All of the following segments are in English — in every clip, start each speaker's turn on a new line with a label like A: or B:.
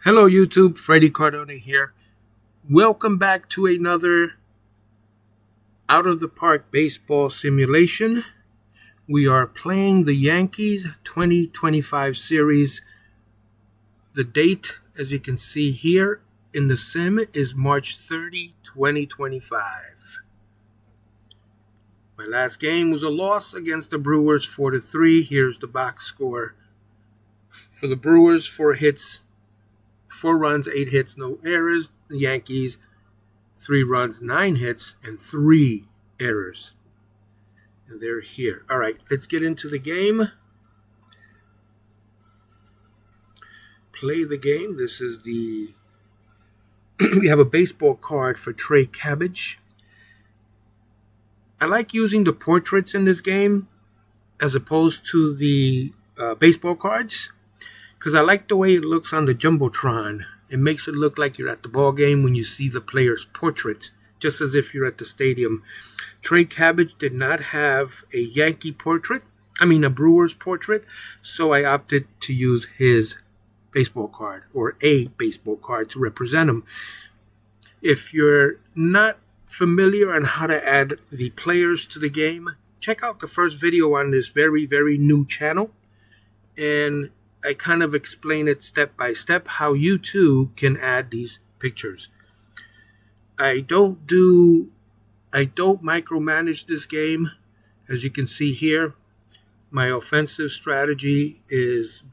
A: Hello YouTube, Freddy Cardona here. Welcome back to another Out of the Park baseball simulation. We are playing the Yankees 2025 series. The date, as you can see here in the sim, is March 30, 2025. My last game was a loss against the Brewers 4-3. Here's the box score. For the Brewers, 4 hits, 4 runs, 8 hits, no errors. The Yankees, 3 runs, 9 hits, and 3 errors. And they're here. All right, let's get into the game. Play the game. This is the... we have a baseball card for Trey Cabbage. I like using the portraits in this game as opposed to the baseball cards because I like the way it looks on the Jumbotron. It makes it look like you're at the ball game when you see the player's portrait, just as if you're at the stadium. Trey Cabbage did not have a Yankee portrait, a Brewers portrait, so I opted to use his baseball card, or a baseball card, to represent him. If you're not familiar on how to add the players to the game, check out the first video on this very, very new channel, and I kind of explain it step by step how you too can add these pictures. I don't micromanage this game. As you can see here, my offensive strategy is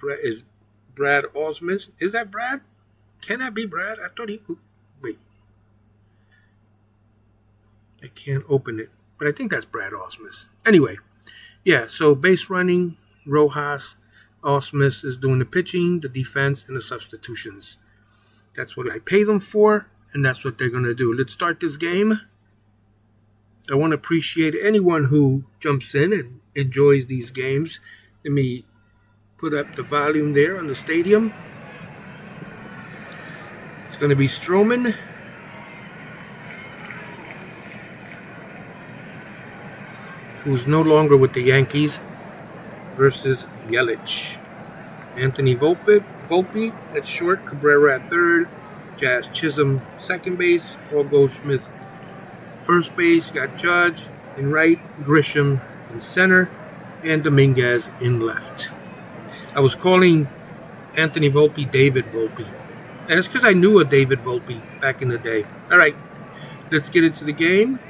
A: Brad Osmus. Is that Brad? Can that be Brad? I thought wait. I can't open it, but I think that's Brad Osmus. Anyway, yeah, so base running, Rojas. Osmus is doing the pitching, the defense, and the substitutions. That's what I pay them for, and that's what they're going to do. Let's start this game. I want to appreciate anyone who jumps in and enjoys these games. Let me put up the volume there on the stadium. It's going to be Stroman, who's no longer with the Yankees, versus Yelich. Anthony Volpe at short, Cabrera at third, Jazz Chisholm second base, Paul Goldschmidt first base, got Judge in right, Grisham in center, and Dominguez in left. I was calling Anthony Volpe David Volpe, and it's because I knew a David Volpe back in the day. All right, let's get into the game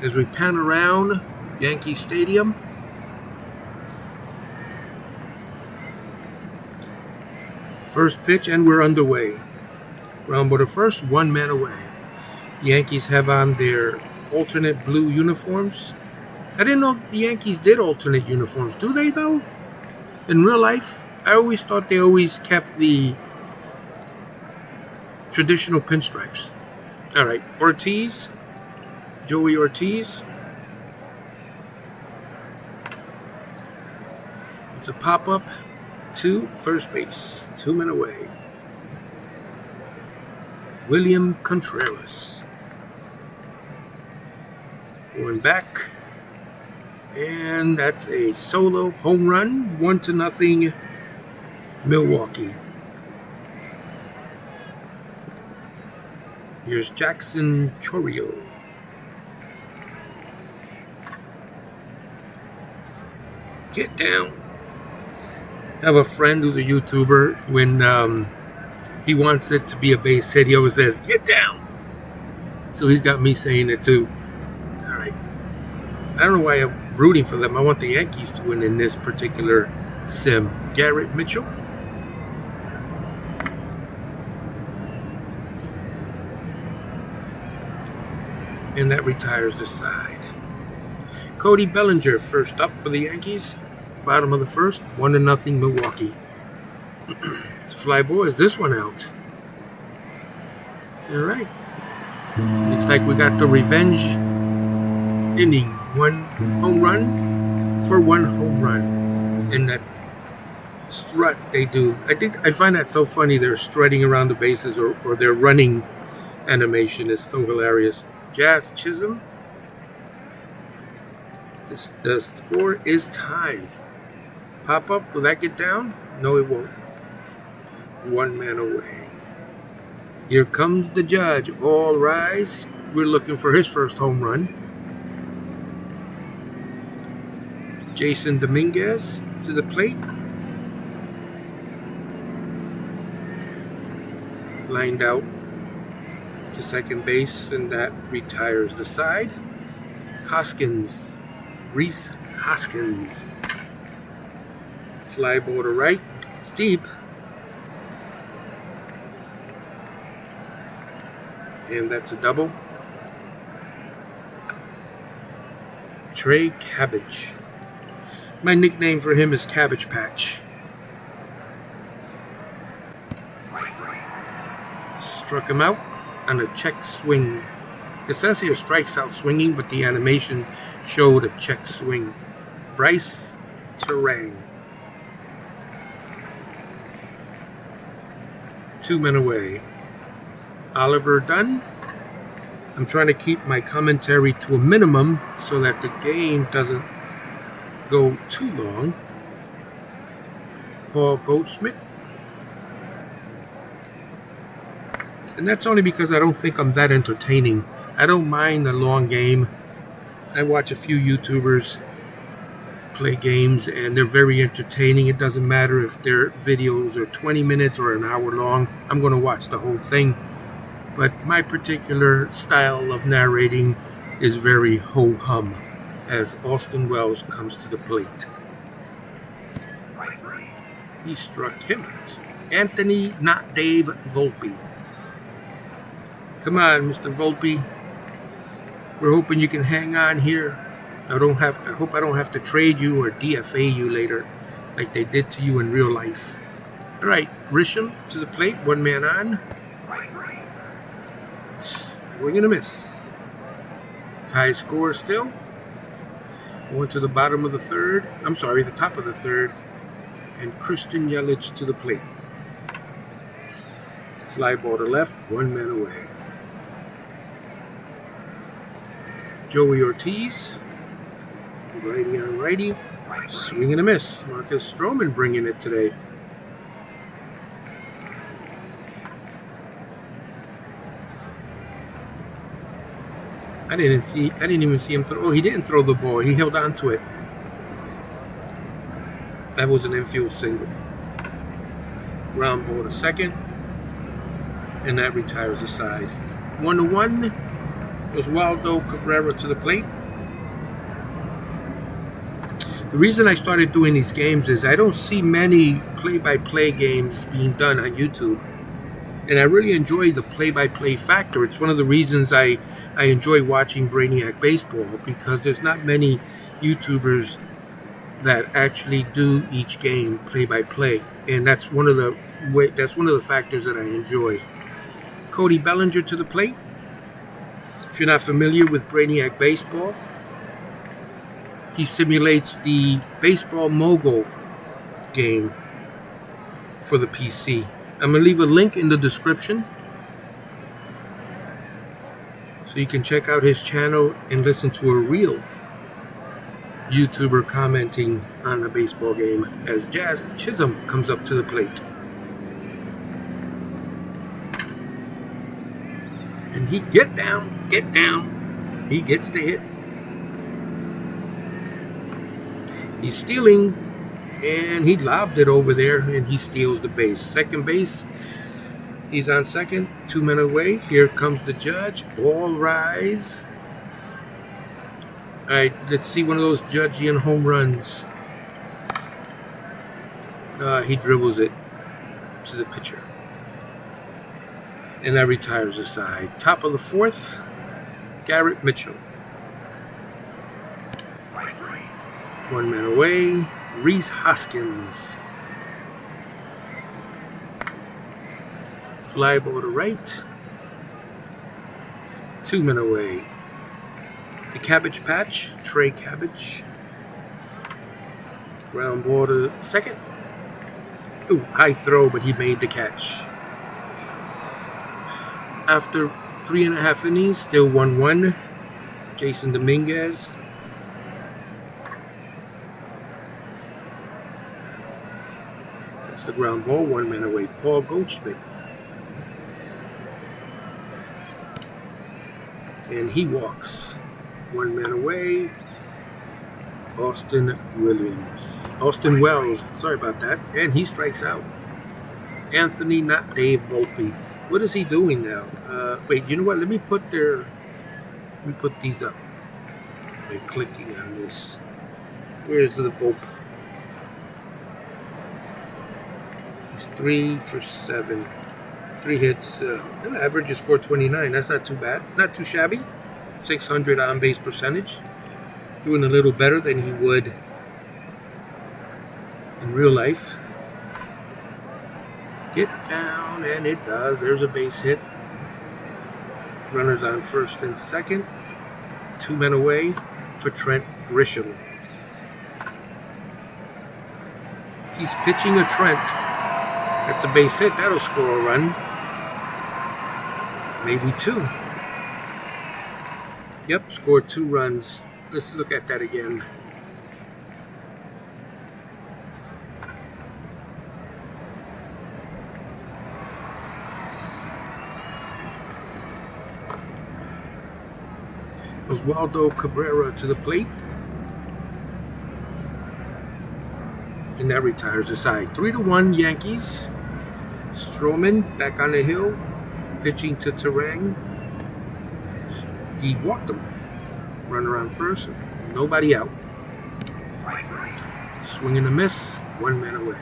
A: as we pan around Yankee Stadium. First pitch, and we're underway. Ground ball to first, 1 man away. The Yankees have on their alternate blue uniforms. I didn't know the Yankees did alternate uniforms. Do they, though? In real life, I always thought they always kept the traditional pinstripes. All right, Ortiz, Joey Ortiz. It's a pop-up to first base, 2 men away. William Contreras going back, and that's a solo home run, 1-0 Milwaukee. Here's Jackson Chourio. Get down. I have a friend who's a YouTuber. When he wants it to be a base hit, he always says, "Get down." So he's got me saying it too. All right. I don't know why I'm rooting for them. I want the Yankees to win in this particular sim. Garrett Mitchell. And that retires the side. Cody Bellinger first up for the Yankees. Bottom of the first, 1-0 Milwaukee. It's a fly ball. Is this one out? All right. Looks like we got the revenge inning. 1 home run for 1 home run. And that strut they do. I find that so funny. They're strutting around the bases, or their running animation is so hilarious. Jazz Chisholm. The score is tied. Pop up, will that get down? No, it won't. 1 man away. Here comes the judge. All rise. We're looking for his first home run. Jason Dominguez to the plate. Lined out to second base, and that retires the side. Hoskins, Rhys Hoskins. Fly ball to right. It's deep. And that's a double. Trey Cabbage. My nickname for him is Cabbage Patch. Struck him out on a check swing. It says here strikes out swinging, but the animation showed a check swing. Bryce Terang. 2 men away. Oliver Dunn. I'm trying to keep my commentary to a minimum so that the game doesn't go too long. Paul Goldschmidt. And that's only because I don't think I'm that entertaining. I don't mind a long game. I watch a few YouTubers play games and they're very entertaining. It doesn't matter if their videos are 20 minutes or an hour long. I'm going to watch the whole thing. But my particular style of narrating is very ho-hum as Austin Wells comes to the plate. He struck him out. Anthony, not Dave, Volpe. Come on, Mr. Volpe. We're hoping you can hang on here. I hope I don't have to trade you or DFA you later like they did to you in real life. All right, Grisham to the plate, 1 man on. Swing and a miss. Tie score still. Going to the bottom of the third. I'm sorry, the top of the third. And Christian Yelich to the plate. Fly ball to left, 1 man away. Joey Ortiz. Righty on righty. Swing and a miss. Marcus Stroman bringing it today. I didn't even see him throw. Oh, he didn't throw the ball. He held on to it. That was an infield single. Ground ball to second. And that retires the side. 1-1. Oswaldo Cabrera to the plate. The reason I started doing these games is I don't see many play-by-play games being done on YouTube. And I really enjoy the play-by-play factor. It's one of the reasons I enjoy watching Brainiac Baseball, because there's not many YouTubers that actually do each game play-by-play. And that's one of the factors that I enjoy. Cody Bellinger to the plate. If you're not familiar with Brainiac Baseball, he simulates the Baseball Mogul game for the PC. I'm going to leave a link in the description so you can check out his channel and listen to a real YouTuber commenting on a baseball game as Jazz Chisholm comes up to the plate. And he get down. He gets the hit. He's stealing, and he lobbed it over there, and he steals the base. Second base, he's on second, 2 men away. Here comes the judge. All rise. All right, let's see one of those Judgian home runs. He dribbles it to the pitcher. And that retires the side. Top of the fourth, Garrett Mitchell. 1 man away, Rhys Hoskins. Fly ball to right. 2 men away. The Cabbage Patch, Trey Cabbage. Ground ball to second. Ooh, high throw, but he made the catch. After 3.5 innings, still 1-1. Jason Dominguez. the ground ball. 1 man away. Paul Goldschmidt. And he walks. 1 man away. Austin Wells. Sorry about that. And he strikes out. Anthony, not Dave Volpe. What is he doing now? Wait, you know what? Let me put these up by clicking on this. Where's the Volpe? He's 3 for 7. 3 hits. The average is 429. That's not too bad. Not too shabby. 600 on base percentage. Doing a little better than he would in real life. Get down, and it does. There's a base hit. Runners on first and second. 2 men away for Trent Grisham. He's pitching a Trent. That's a base hit. That'll score a run. Maybe 2. Yep, scored 2 runs. Let's look at that again. Oswaldo Cabrera to the plate. And that retires the side. 3-1 Yankees. Stroman back on the hill. Pitching to Terang. He walked him. Runner on first. Nobody out. Swing and a miss. 1 man away.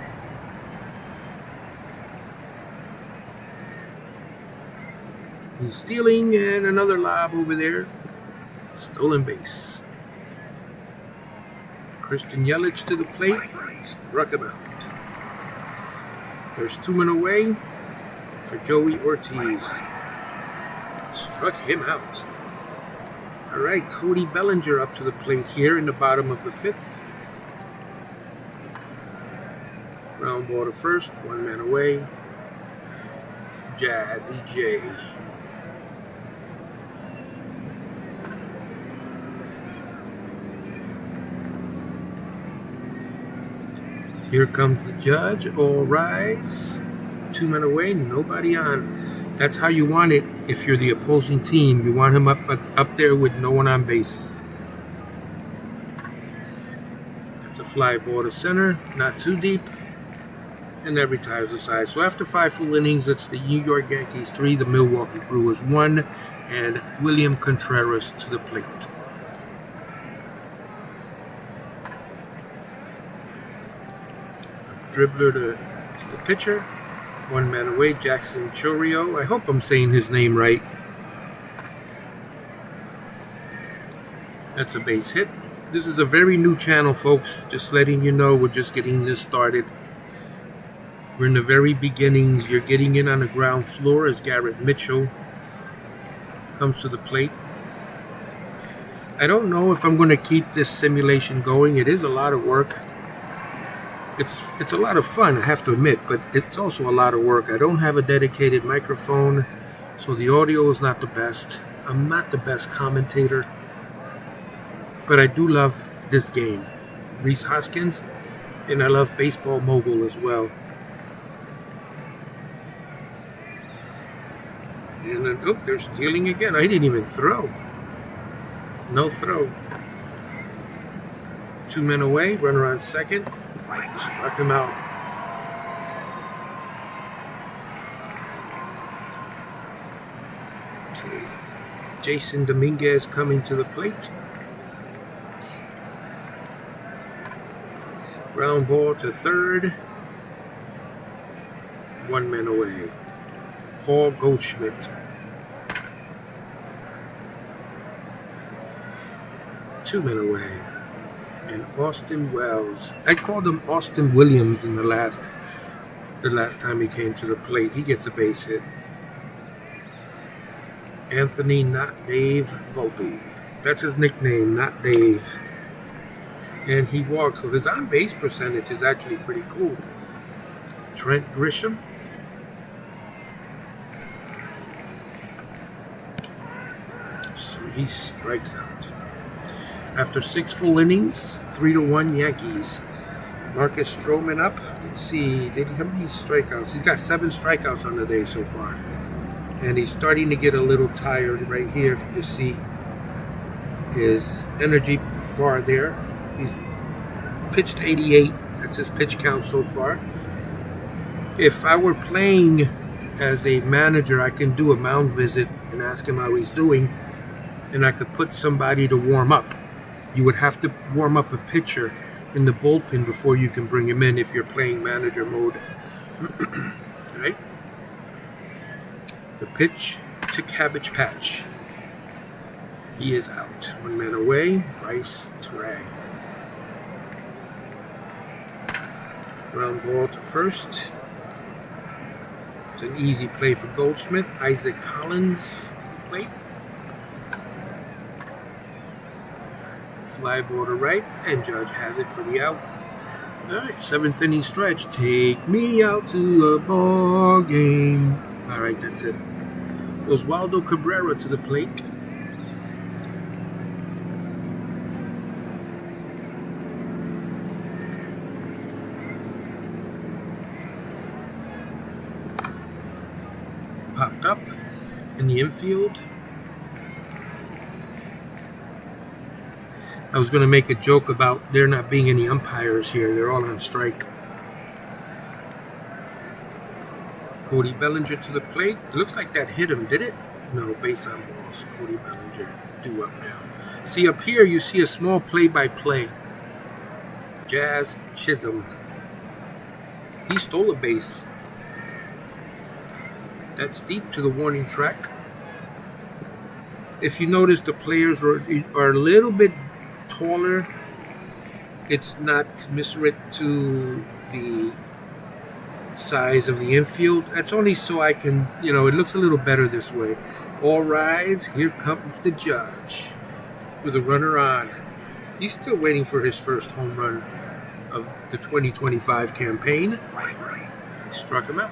A: He's stealing, and another lob over there. Stolen base. Christian Yelich to the plate. Struck him out. There's 2 men away for Joey Ortiz. Struck him out. All right, Cody Bellinger up to the plate here in the bottom of the 5th. Ground ball to first. 1 man away. Jazzy J. Here comes the judge. All rise. 2 men away. Nobody on. That's how you want it if you're the opposing team. You want him up there with no one on base. That's a fly ball to center. Not too deep. And that retires the side. So after 5 full innings, it's the New York Yankees 3, the Milwaukee Brewers 1, and William Contreras to the plate. Dribbler to the pitcher. 1 man away, Jackson Chourio. I hope I'm saying his name right. That's a base hit. This is a very new channel, folks. Just letting you know, we're just getting this started. We're in the very beginnings. You're getting in on the ground floor as Garrett Mitchell comes to the plate. I don't know if I'm going to keep this simulation going. It is a lot of work. It's a lot of fun, I have to admit, but it's also a lot of work. I don't have a dedicated microphone, so the audio is not the best. I'm not the best commentator, but I do love this game. Rhys Hoskins, and I love Baseball Mogul as well. And then, oh, they're stealing again. I didn't even throw. No throw. 2 men away, runner on second. Struck him out. Okay. Jason Dominguez coming to the plate. Ground ball to third. 1 man away. Paul Goldschmidt. 2 men away. And Austin Wells. I called him Austin Williams in the last time he came to the plate. He gets a base hit. Anthony, not Dave Volpe. That's his nickname, not Dave. And he walks, so his on-base percentage is actually pretty cool. Trent Grisham. So he strikes out. After 6 full innings, 3-1 Yankees. Marcus Stroman up. Let's see, how many strikeouts? He's got 7 strikeouts on the day so far. And he's starting to get a little tired right here. If you see his energy bar there. He's pitched 88. That's his pitch count so far. If I were playing as a manager, I can do a mound visit and ask him how he's doing, and I could put somebody to warm up. You would have to warm up a pitcher in the bullpen before you can bring him in if you're playing manager mode. Right? The pitch to Cabbage Patch. He is out. 1 man away. Bryce Terang. Ground ball to first. It's an easy play for Goldschmidt. Isaac Collins plate. Fly ball to right, and Judge has it for the out. All right, 7th inning stretch. Take me out to a ball game. All right, that's it. Oswaldo Cabrera to the plate. Popped up in the infield. I was going to make a joke about there not being any umpires here. They're all on strike. Cody Bellinger to the plate. It looks like that hit him, did it? No, base on balls. Cody Bellinger due up now. See, up here you see a small play-by-play. Jazz Chisholm. He stole a base. That's deep to the warning track. If you notice, the players are a little bit taller. It's not commensurate to the size of the infield. That's only so I can, it looks a little better this way. All rise, here comes the judge with a runner on. He's still waiting for his first home run of the 2025 campaign. He struck him out.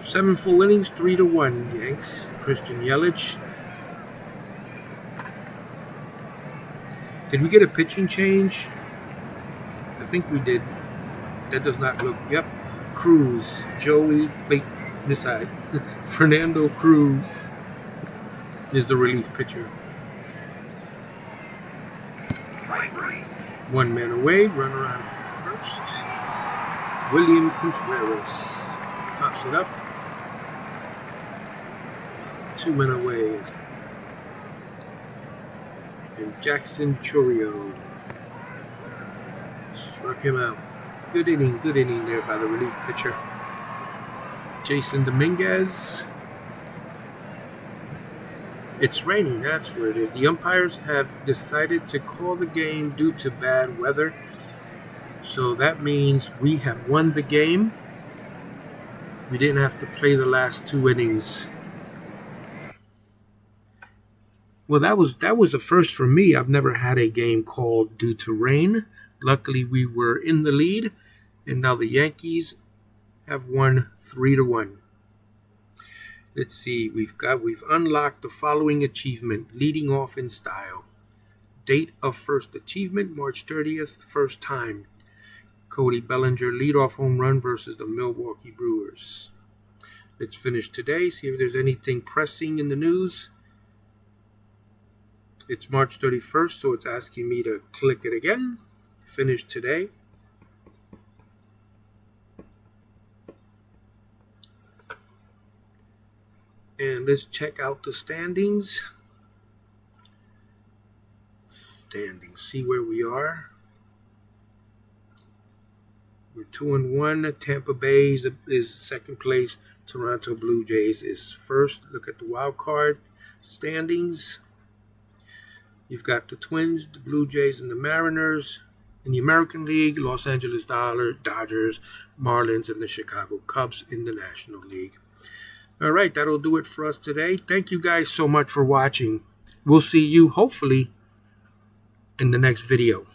A: 7 full innings, 3-1 Yanks. Christian Yelich. Did we get a pitching change? I think we did. That does not look. Yep. Cruz. Joey. Wait. This side. Fernando Cruz is the relief pitcher. 1 man away. Runner on first. William Contreras pops it up. 2 men away. And Jackson Chourio struck him out. Good inning there by the relief pitcher. Jason Dominguez. It's raining, that's where it is. The umpires have decided to call the game due to bad weather. So that means we have won the game. We didn't have to play the last 2 innings. Well, that was a first for me. I've never had a game called due to rain. Luckily, we were in the lead, and now the Yankees have won 3-1. Let's see. We've unlocked the following achievement: leading off in style. Date of first achievement: March 30th. First time. Cody Bellinger leadoff home run versus the Milwaukee Brewers. Let's finish today. See if there's anything pressing in the news. It's March 31st, so it's asking me to click it again. Finish today. And let's check out the standings. See where we are. We're 2-1. Tampa Bay is second place. Toronto Blue Jays is first. Look at the wild card standings. You've got the Twins, the Blue Jays, and the Mariners. In the American League, Los Angeles Dodgers, Marlins, and the Chicago Cubs in the National League. All right, that'll do it for us today. Thank you guys so much for watching. We'll see you, hopefully, in the next video.